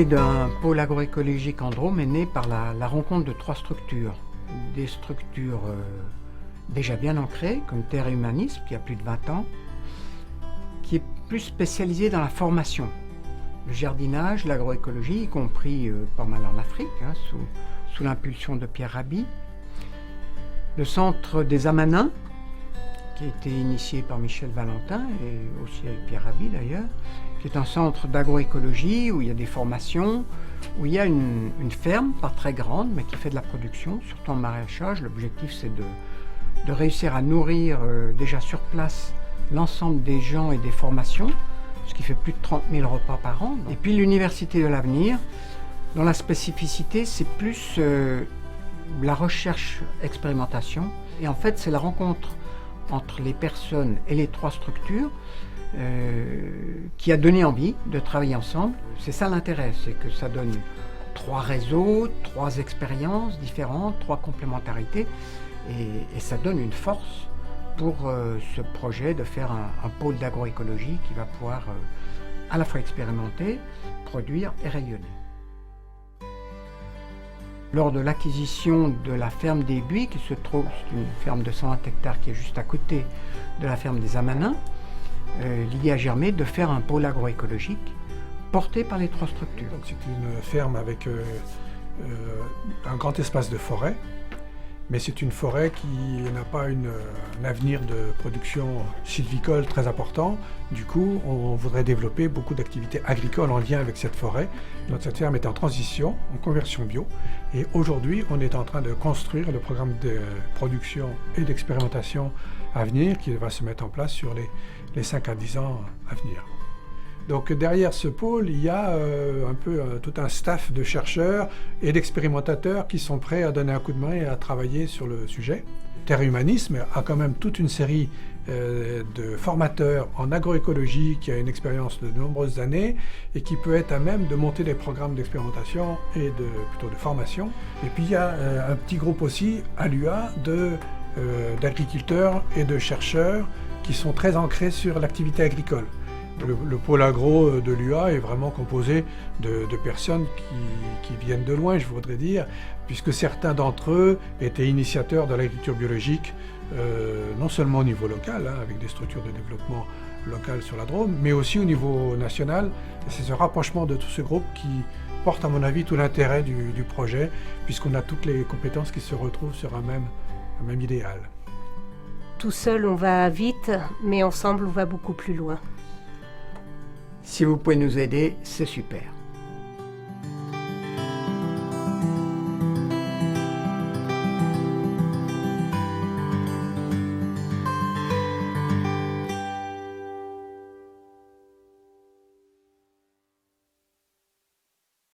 L'idée d'un pôle agroécologique en Drôme est née par la rencontre de 3 structures. Des structures déjà bien ancrées, comme Terre et Humanisme, qui a plus de 20 ans, qui est plus spécialisée dans la formation. Le jardinage, l'agroécologie, y compris pas mal en Afrique, sous l'impulsion de Pierre Rabhi. Le centre des Amanins, qui a été initié par Michel Valentin, et aussi avec Pierre Rabhi d'ailleurs, qui est un centre d'agroécologie où il y a des formations, où il y a une ferme, pas très grande, mais qui fait de la production, surtout en maraîchage. L'objectif, c'est de réussir à nourrir déjà sur place l'ensemble des gens et des formations, ce qui fait plus de 30 000 repas par an. Et puis l'Université de l'avenir, dont la spécificité, c'est plus la recherche-expérimentation. Et en fait, c'est la rencontre entre les personnes et les 3 structures qui a donné envie de travailler ensemble. C'est ça l'intérêt, c'est que ça donne 3 réseaux, 3 expériences différentes, 3 complémentarités, et ça donne une force pour ce projet de faire un pôle d'agroécologie qui va pouvoir à la fois expérimenter, produire et rayonner. Lors de l'acquisition de la ferme des Buis, qui se trouve, c'est une ferme de 120 hectares qui est juste à côté de la ferme des Amanins, l'idée a germé de faire un pôle agroécologique porté par les 3 structures. C'est une ferme avec un grand espace de forêt, mais c'est une forêt qui n'a pas un avenir de production sylvicole très important. Du coup, on voudrait développer beaucoup d'activités agricoles en lien avec cette forêt. Notre ferme est en transition, en conversion bio, et aujourd'hui, on est en train de construire le programme de production et d'expérimentation à venir qui va se mettre en place sur les 5 à 10 ans à venir. Donc derrière ce pôle, il y a tout un staff de chercheurs et d'expérimentateurs qui sont prêts à donner un coup de main et à travailler sur le sujet. Terre et Humanisme a quand même toute une série de formateurs en agroécologie qui a une expérience de nombreuses années et qui peut être à même de monter des programmes d'expérimentation et plutôt de formation. Et puis il y a un petit groupe aussi à l'UA d'agriculteurs et de chercheurs qui sont très ancrés sur l'activité agricole. Le pôle agro de l'UA est vraiment composé de personnes qui viennent de loin, je voudrais dire, puisque certains d'entre eux étaient initiateurs de l'agriculture biologique, non seulement au niveau local, avec des structures de développement local sur la Drôme, mais aussi au niveau national. Et c'est ce rapprochement de tout ce groupe qui porte, à mon avis, tout l'intérêt du projet, puisqu'on a toutes les compétences qui se retrouvent sur un même idéal. Tout seul, on va vite, mais ensemble, on va beaucoup plus loin. Si vous pouvez nous aider, c'est super.